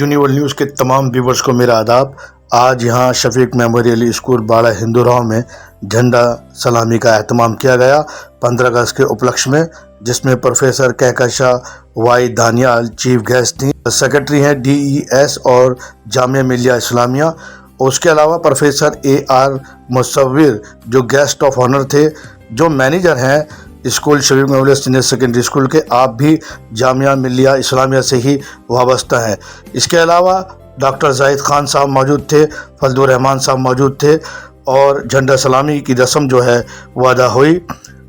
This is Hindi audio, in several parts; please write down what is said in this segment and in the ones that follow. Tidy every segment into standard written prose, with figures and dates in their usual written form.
यूनिवर्ल न्यूज़ के तमाम व्यूवर्स को मेरा आदाब। आज यहाँ शफीक मेमोरियल स्कूल बाड़ा हिंदूराव में झंडा सलामी का एहतमाम किया गया 15 अगस्त के उपलक्ष्य में, जिसमें professor Kahkashan Y Daniyal chief guest थी। सेक्रेटरी हैं DES और जामिया मिलिया इस्लामिया। उसके अलावा प्रोफेसर AR मुसव्विर जो गेस्ट ऑफ ऑनर थे। जो मैनेजर हैं school Shafiq memorial senior secondary school के, आप भी जामिया मिलिया इस्लामिया से ही वाबस्ता हैं। इसके अलावा डॉक्टर जाहिद खान साहब मौजूद थे, फजलुर रहमान साहब मौजूद थे और झंडा सलामी की रस्म जो है वो अदा हुई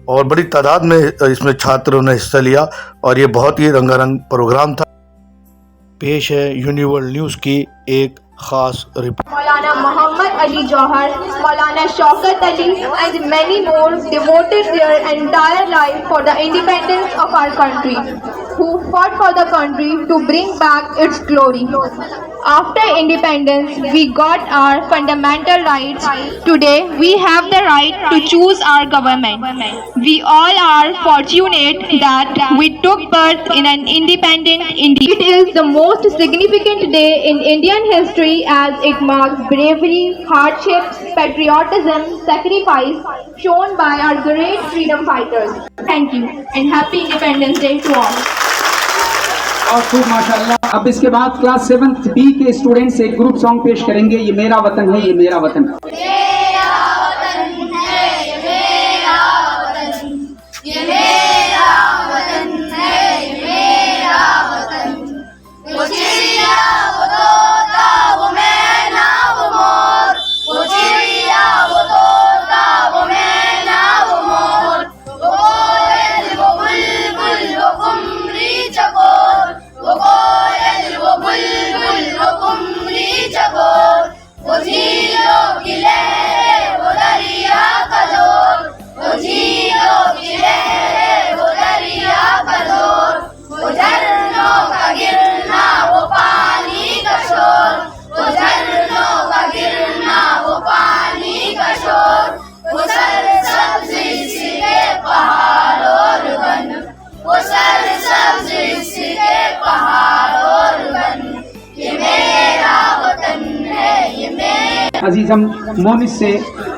और बड़ी तादाद में इसमें छात्रों ने हिस्सा लिया और ये बहुत ही रंगारंग प्रोग्राम था। पेश है यूनिवर्ल न्यूज़ की एक खास report. Maulana Mohammad Ali Johar, Maulana Shaukat Ali and many more devoted their entire life for the independence of our country, who fought for the country to bring back its glory. After independence, we got our fundamental rights. Today, we have the right to choose our government. We all are fortunate that we took birth in an independent India. It is the most significant day in Indian history as it marks bravery, hardships, patriotism, sacrifice shown by our great freedom fighters. Thank you and happy Independence Day to all. और खूब माशाल्लाह। अब इसके बाद क्लास 7th B के स्टूडेंट्स एक ग्रुप सॉन्ग पेश करेंगे, ये मेरा वतन है, ये मेरा वतन है। मेरा वतन है, ये मेरा वतन, ये मेरा वतन है, ये मेरा वतन। वो चिड़िया, वो तोता, वो मैना, वो मोर, वो चिड़िया, वो तोता, वो मैना, वो मोर, वो कोयल, वो बुलबुल, वो कुमरी चकोर, वो कोयल, वो बुलबुल, वो कुमरी चकोर, वो झीलों की लहरें, वो दरिया का जोर, वो झीलों की लहरें, वो दरिया का जोर, वो झरनों का गिरना, वो पानी का शोर, वो झरनों का गिरना, वो पानी का शोर, वो सरसब्ज़ी के पहाड़ और वन, वो सरसब्ज़ी के पहाड़ और वन, ये मेरा वतन है, ये मेरा। अजीज हम मोमिस से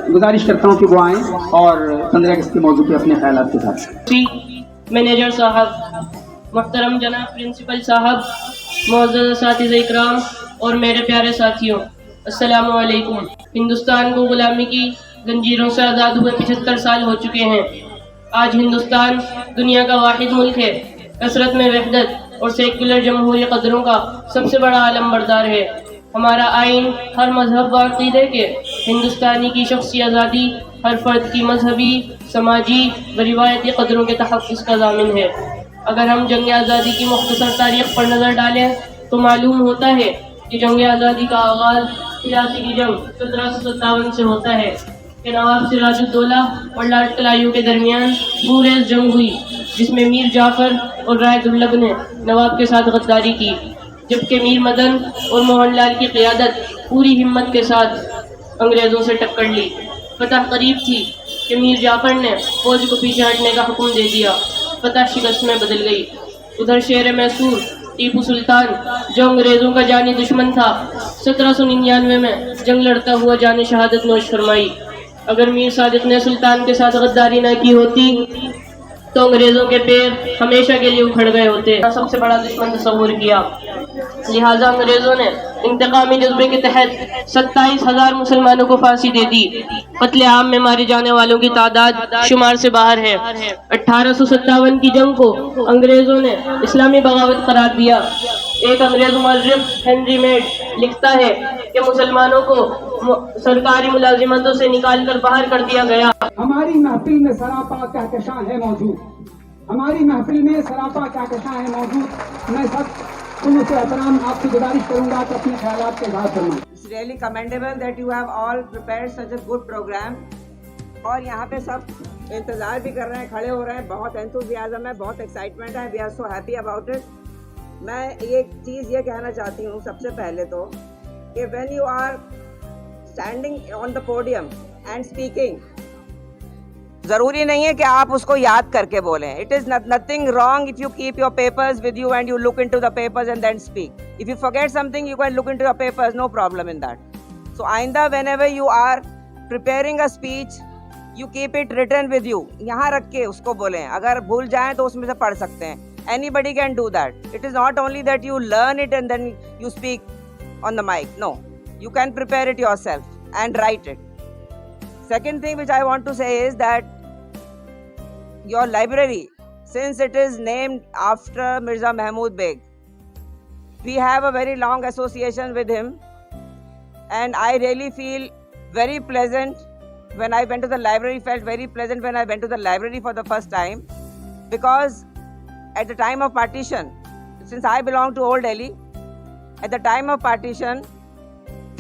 गुजारिश करता हूँ कि वो आएँ और 15 अगस्त के मौजू पे अपने ख्यालात के साथ। मैनेजर साहब, मुहतरम जनाब प्रिंसिपल साहब, मुअज़्ज़ज़ असातिज़े इकराम और मेरे प्यारे साथियों, अस्सलामु अलैकुम। हिंदुस्तान को गुलामी की जंजीरों से आज़ाद हुए 75 साल हो चुके हैं। आज हिंदुस्तान दुनिया का वाहिद मुल्क है, कसरत में वहदत और सेकुलर जमहूरी कदरों का सबसे बड़ा आलम बरदार है। हमारा आइन हर मजहब व अक़ीदे के हिंदुस्तानी की शख्सी आज़ादी, हर फर्द की मजहबी, समाजी व रिवायती कदरों के तहफ़्फ़ुज़ का ज़ामिन है। अगर हम जंग आज़ादी की मुख्तसर तारीख़ पर नज़र डालें तो मालूम होता है कि जंग आज़ादी का आगाज़ 83 की जंग 1757 से होता है कि नवाब सिराजुद्दौला और लॉर्ड क्लाइव के दरमियान बुरेज़ जंग हुई, जिसमें मीर जाफ़र और राय दुर्लभ ने नवाब के साथ गद्दारी की, जबकि मीर मदन और मोहनलाल की क़ियादत पूरी हिम्मत के साथ अंग्रेज़ों से टक्कर ली। फतह करीब थी कि मीर जाफ़र ने फ़ौज को पीछे हटने का हुक्म दे दिया। फतह शिकस्त में बदल गई। उधर शेर मैसूर टीपू सुल्तान, जो अंग्रेज़ों का जानी दुश्मन था, 1799 में जंग लड़ता हुआ जाने शहादत नोश फरमाई। अगर मीर सादिक ने सुल्तान के साथ गद्दारी न की होती तो अंग्रेज़ों के पैर हमेशा के लिए उखड़ गए होते। सबसे बड़ा दुश्मन तस्वुर किया, लिहाजा अंग्रेज़ों ने इंतकामी जज्बे के तहत 27,000 मुसलमानों को फांसी दे दी। कत्ले आम में मारे जाने वालों की तादाद शुमार से बाहर है। 1857 की जंग को अंग्रेज़ों ने इस्लामी बगावत करार दिया। एक अंग्रेज़ मुअर्रिख़ हेनरी मेड लिखता है कि मुसलमानों को सरकारी मुलाजिमतों से निकाल कर बाहर कर दिया गया। हमारी महफिल में सरापा कहकशां है मौजूद, हमारी महफिल में सरापा कहकशां है मौजूद। मैं सब उनसे एहतराम आपसे गुजारिश करूंगा कि अपने ख्यालात के साथ फरमाएं। It's really commendable that you have all prepared such a good program। और यहाँ पे सब इंतज़ार भी कर रहे हैं, खड़े हो रहे हैं, बहुत एंथुजियाज़म है, बहुत एक्साइटमेंट है। We are so happy about it. मैं एक चीज़ ये कहना चाहती हूँ सबसे पहले तो कि when you are standing on the podium and speaking, ज़रूरी नहीं है कि आप उसको याद करके बोलें। It is nothing wrong if you keep your papers with you and you look into the papers and then speak. If you forget something, you can look into your papers, no problem in that. So आइंदा whenever you are preparing a speech, you keep it written with you. यहाँ रख के उसको बोलें, अगर भूल जाएं तो उसमें से पढ़ सकते हैं. Anybody can do that. It is not only that you learn it and then you speak on the mic. No, you can prepare it yourself and write it. Second thing which I want to say is that your library, since it is named after Mirza Mahmud Beg, we have a very long association with him, and I really feel very pleasant when I went to the library, felt very pleasant when I went to the library for the first time, because at the time of partition, since I belong to Old Delhi, at the time of partition,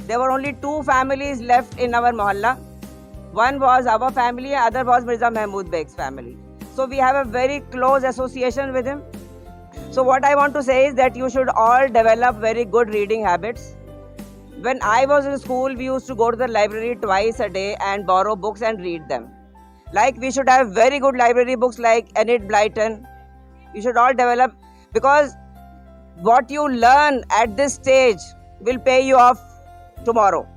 there were only two families left in our mohalla. One was our family, other was Mirza Mahmud Beg's family. So we have a very close association with him. So what I want to say is that you should all develop very good reading habits. When I was in school, we used to go to the library twice a day and borrow books and read them. Like we should have very good library books like Enid Blyton. You should all develop, because what you learn at this stage will pay you off tomorrow.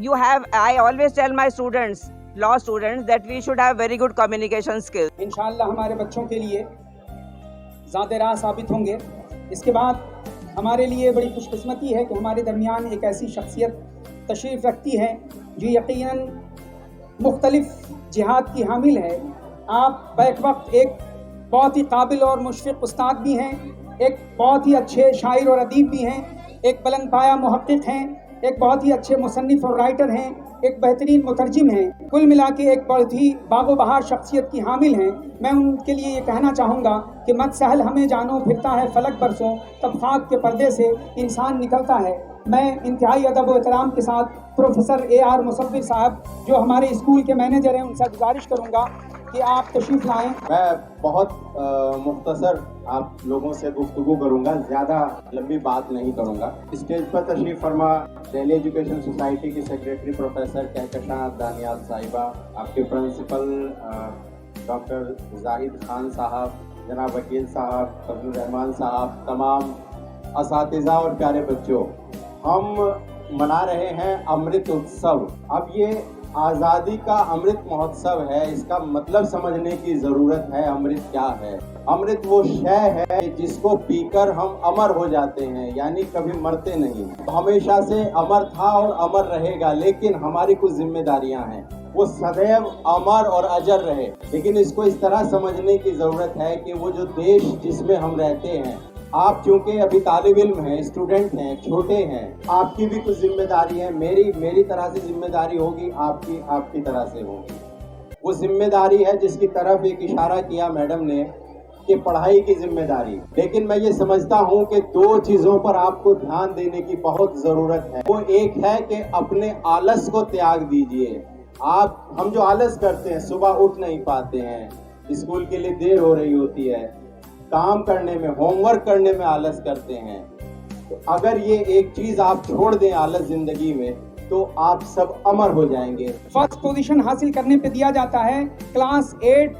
I always tell my students, law students, that we should have very good communication skills. इंशाअल्लाह हमारे बच्चों के लिए ज़ाते राह साबित होंगे। इसके बाद हमारे लिए बड़ी खुशकिस्मती है कि हमारे दरमियान एक ऐसी शख्सियत तशरीफ़ रखती है जो यकीनन मुख्तलिफ़ जिहाद की हामिल है। आप बैक वक्त एक बहुत ही काबिल और मुशफ़िक़ उस्ताद भी हैं, एक बहुत ही अच्छे शायर और अदीब भी हैं, एक बुलंद पाया मुहक़्क़िक़ हैं, एक बहुत ही अच्छे मुसन्निफ़ और राइटर हैं, एक बेहतरीन मुतरजिम हैं। कुल मिला के एक बहुत ही बागो बहार शख्सियत की हामिल हैं। मैं उनके लिए ये कहना चाहूँगा कि मत सहल हमें जानो, फिरता है फलक बरसों, तब खाक के पर्दे से इंसान निकलता है। मैं इंतहाई अदब व एहतराम के साथ प्रोफेसर AR मुसव्विर साहब, जो हमारे स्कूल के मैनेजर हैं, उनसे गुजारिश करूँगा कि आप तशरीफ़ लाएँ। मैं बहुत मुख्तसर आप लोगों से गुफ्तगू करूंगा, ज़्यादा लंबी बात नहीं करूंगा। स्टेज पर तशरीफ़ फरमा दिल्ली एजुकेशन सोसाइटी की सेक्रेटरी प्रोफेसर कहकशां दानियाल साहिबा, आपके प्रिंसिपल डॉक्टर जाहिद खान साहब, जनाब वकील साहब, फजलुर रहमान साहब, तमाम असातिज़ा और प्यारे बच्चों, हम मना रहे हैं अमृत उत्सव। अब ये आज़ादी का अमृत महोत्सव है, इसका मतलब समझने की ज़रूरत है। अमृत क्या है? अमृत वो शय है जिसको पीकर हम अमर हो जाते हैं, यानी कभी मरते नहीं। हमेशा से अमर था और अमर रहेगा, लेकिन हमारी कुछ जिम्मेदारियां हैं, वो सदैव अमर और अजर रहे। लेकिन इसको इस तरह समझने की ज़रूरत है कि वो जो देश जिसमें हम रहते हैं, आप चूंकि अभी तालिब इल्म हैं, स्टूडेंट हैं, छोटे हैं, आपकी भी कुछ जिम्मेदारी है। मेरी तरह से जिम्मेदारी होगी, आपकी तरह से होगी। वो जिम्मेदारी है जिसकी तरफ एक इशारा किया मैडम ने कि पढ़ाई की जिम्मेदारी। लेकिन मैं ये समझता हूँ कि दो चीज़ों पर आपको ध्यान देने की बहुत ज़रूरत है। वो एक है कि अपने आलस को त्याग दीजिए। हम जो आलस करते हैं, सुबह उठ नहीं पाते हैं, स्कूल के लिए देर हो रही होती है, काम करने में, होमवर्क करने में आलस करते हैं, तो अगर ये एक चीज आप छोड़ दें आलस जिंदगी में, तो आप सब अमर हो जाएंगे। फर्स्ट पोजीशन हासिल करने पे दिया जाता है क्लास 8,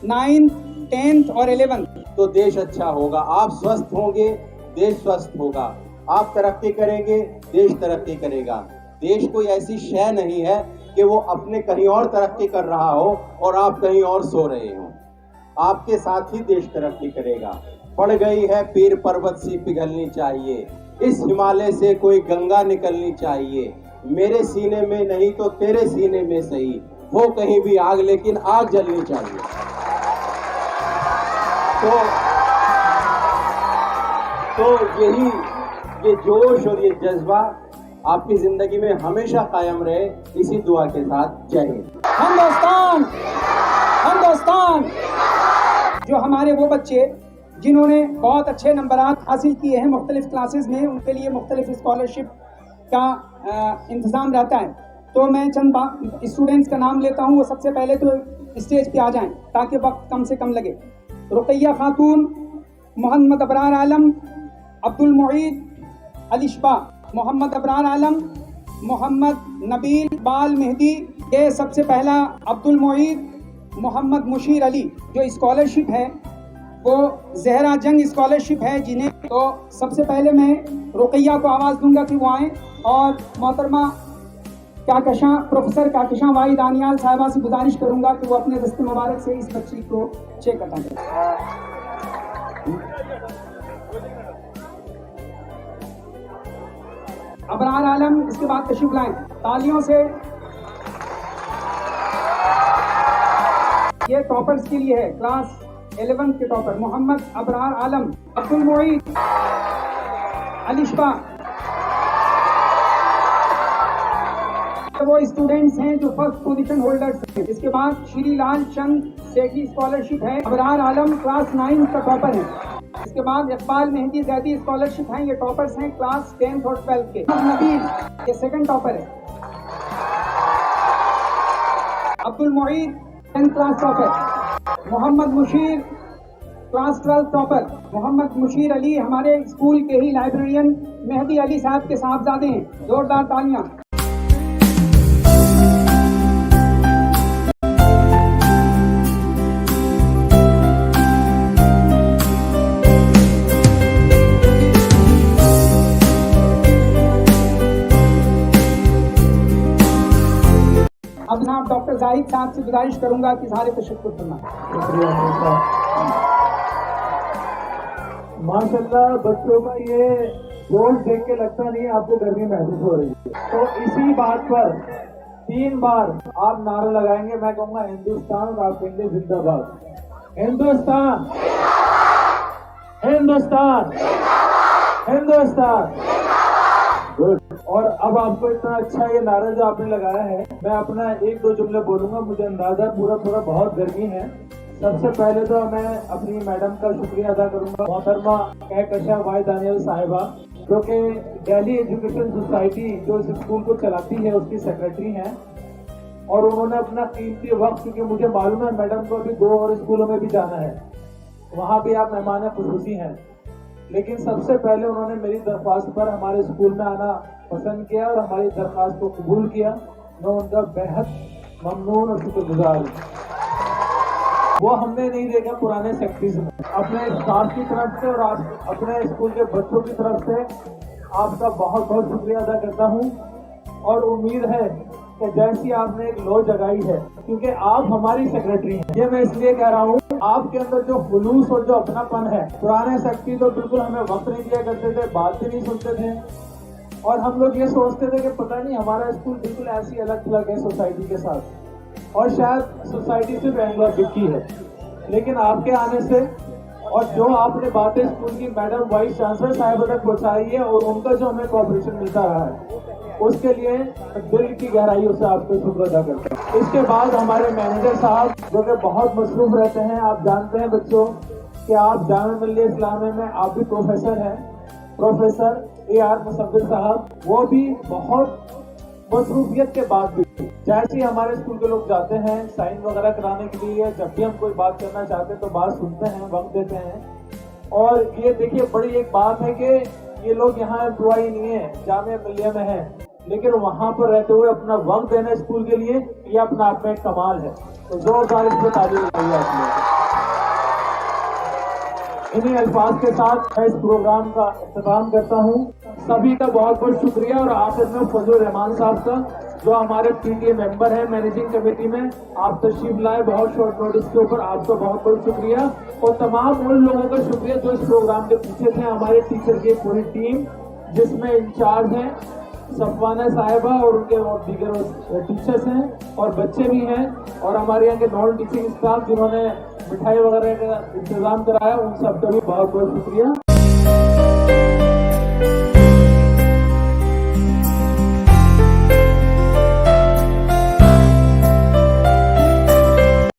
9, 10 और 11। तो देश अच्छा होगा, आप स्वस्थ होंगे, देश स्वस्थ होगा, आप तरक्की करेंगे, देश तरक्की करेगा। देश कोई ऐसी शय नहीं है कि वो अपने कहीं और तरक्की कर रहा हो और आप कहीं और सो रहे हो। आपके साथ ही देश तरक्की करेगा। पड़ गई है पीर पर्वत सी पिघलनी चाहिए, इस हिमालय से कोई गंगा निकलनी चाहिए। मेरे सीने में नहीं तो तेरे सीने में सही, हो कहीं भी आग लेकिन आग जलनी चाहिए। तो ये जोश और ये जज्बा आपकी जिंदगी में हमेशा कायम रहे, इसी दुआ के साथ जय हिंद। हिंदुस्तान। जो हमारे वो बच्चे जिन्होंने बहुत अच्छे नंबरात हासिल किए हैं मुख्तलिफ क्लासेस में, उनके लिए मुख्तलिफ स्कॉलरशिप का इंतज़ाम रहता है। तो मैं चंद स्टूडेंट्स का नाम लेता हूँ, वो सबसे पहले तो स्टेज पे आ जाएं ताकि वक्त कम से कम लगे। रुकैया खातून, मोहम्मद अबरार आलम, अब्दुल मुईद अलिशबा, मोहम्मद अबरार आलम, मोहम्मद नबील बाल मेहदी। ये सबसे पहला अब्दुल मुईद मोहम्मद मुशीर अली, जो स्कॉलरशिप है वो जहरा जंग स्कॉलरशिप है जिन्हें, तो सबसे पहले मैं रुकैया को आवाज़ दूंगा कि वो आएँ और मोहतरमा प्रोफेसर काकशा वाई दानियाल साहिबा से गुजारिश करूंगा कि वो अपने दस्ते मुबारक से इस बच्ची को चेक अता करें। अबरार आलम इसके बाद तशरीफ लाएं। तालियों से ये टॉपर्स के लिए है, क्लास 11 के टॉपर मोहम्मद अबरार आलम, अब्दुल मोईद, अलिशबा। वो स्टूडेंट्स हैं जो फर्स्ट पोजीशन होल्डर्स हैं। इसके बाद श्री लाल चंद सेठी स्कॉलरशिप है, अबरार आलम क्लास 9 का टॉपर है। इसके बाद इकबाल मेहंदी जैदी स्कॉलरशिप हैं, ये टॉपर्स हैं क्लास 10th और 12th के। नबील ये सेकंड टॉपर है। Abdul Moid 10th class topper. Mohammad Mushir class 12 topper. Mohammad Mushir Ali हमारे स्कूल के ही लाइब्रेरियन मेहदी अली साहब के साहबजादे हैं, जोरदार तालियां। अब जनाब डॉक्टर जाहिद साहब से गुजारिश करूंगा कि सारे तशक्कुर करना। माशाल्लाह बच्चों का ये जोश देख के लगता नहीं आपको गर्मी महसूस हो रही है। तो इसी बात पर 3 बार आप नारा लगाएंगे। मैं कहूँगा हिंदुस्तान और आप कहेंगे जिंदाबाद। हिंदुस्तान, हिंदुस्तान, हिंदुस्तान। गुड। और अब आपको इतना अच्छा ये नारा जो आपने लगाया है, मैं अपना 1-2 जुमले बोलूंगा। मुझे अंदाजा पूरा बहुत गर्मी है। सबसे पहले तो मैं अपनी मैडम का शुक्रिया अदा करूंगा, मोहतरमा कहकशा वाई दानियाल साहिबा, जो कि दिल्ली एजुकेशन सोसाइटी जो इस स्कूल को चलाती है उसकी सेक्रेटरी हैं। और उन्होंने अपना कीमती वक्त, क्योंकि मुझे मालूम है मैडम को अभी 2 और स्कूलों में भी जाना है, वहाँ भी आप मेहमान खुसूसी हैं, लेकिन सबसे पहले उन्होंने मेरी दरख्वास्त पर हमारे स्कूल में आना पसंद किया और हमारी दरख्वास्त को कबूल किया। मैं उनका बेहद ममनून और शुक्रगुजार हूँ। वो हमने नहीं देखा पुराने सेक्टरीज में। अपने स्टाफ की तरफ से और आप अपने स्कूल के बच्चों की तरफ से आपका बहुत बहुत शुक्रिया अदा करता हूँ। और उम्मीद है कि जैसी आपने एक लो जगाई है, क्योंकि आप हमारी सेक्रेटरी हैं, ये मैं इसलिए कह रहा हूँ, आपके अंदर जो खुलूस और जो अपनापन है, पुराने सेक्रेटरी तो बिल्कुल हमें वक्त नहीं दिया करते थे, बात भी नहीं सुनते थे, और हम लोग ये सोचते थे कि पता नहीं हमारा स्कूल बिल्कुल ऐसी अलग थलग है सोसाइटी के साथ, और शायद सोसाइटी सिर्फ एंग्लो बिक्की है। लेकिन आपके आने से और जो आपने बातें स्कूल की मैडम वाइस चांसलर साहिबा तक पहुँचाई है और उनका जो हमें कोऑपरेशन मिलता रहा है, उसके लिए दिल की गहराइयों से आपको शुक्र अदा करता हूँ। इसके बाद हमारे मैनेजर साहब जो कि बहुत मसरूफ रहते हैं, आप जानते हैं बच्चों कि आप जामिया मिल्लिया इस्लामिया में आप भी प्रोफेसर हैं, प्रोफेसर AR मुसव्विर साहब, वो भी बहुत मसरूफियत के बाद भी जैसे हमारे स्कूल के लोग जाते हैं साइन वगैरह कराने के लिए, जब भी हम कोई बात करना चाहते हैं तो बात सुनते हैं, वक्त देते हैं। और ये देखिए बड़ी एक बात है कि ये लोग यहाँ एम्प्लॉई नहीं है, जामिया मिल्लिया में है, लेकिन वहाँ पर रहते हुए अपना वक्त देना स्कूल के लिए, ये अपना आप में एक कमाल है। तो जोरदार इस पर ताली लगाइए आप लोग। इन्हीं अल्फाज के साथ मैं इस प्रोग्राम का इख्तिताम करता हूँ। सभी का बहुत बहुत शुक्रिया। और आखिर में फजलुर रहमान साहब का, जो हमारे PTA मेंबर हैं मैनेजिंग कमेटी में, आप तशरीफ लाए बहुत शॉर्ट नोटिस के ऊपर, आपका बहुत बहुत शुक्रिया। और तमाम उन लोगों का शुक्रिया जो इस प्रोग्राम के पीछे थे, हमारे टीचर की पूरी टीम, जिसमें इंचार्ज हैं सफवाना साहिबा और उनके और दीगर टीचर्स हैं और बच्चे भी हैं, और हमारे यहाँ के नॉन टीचिंग स्टाफ जिन्होंने मिठाई वगैरह का इंतजाम कराया, उन सबका भी बहुत बहुत शुक्रिया।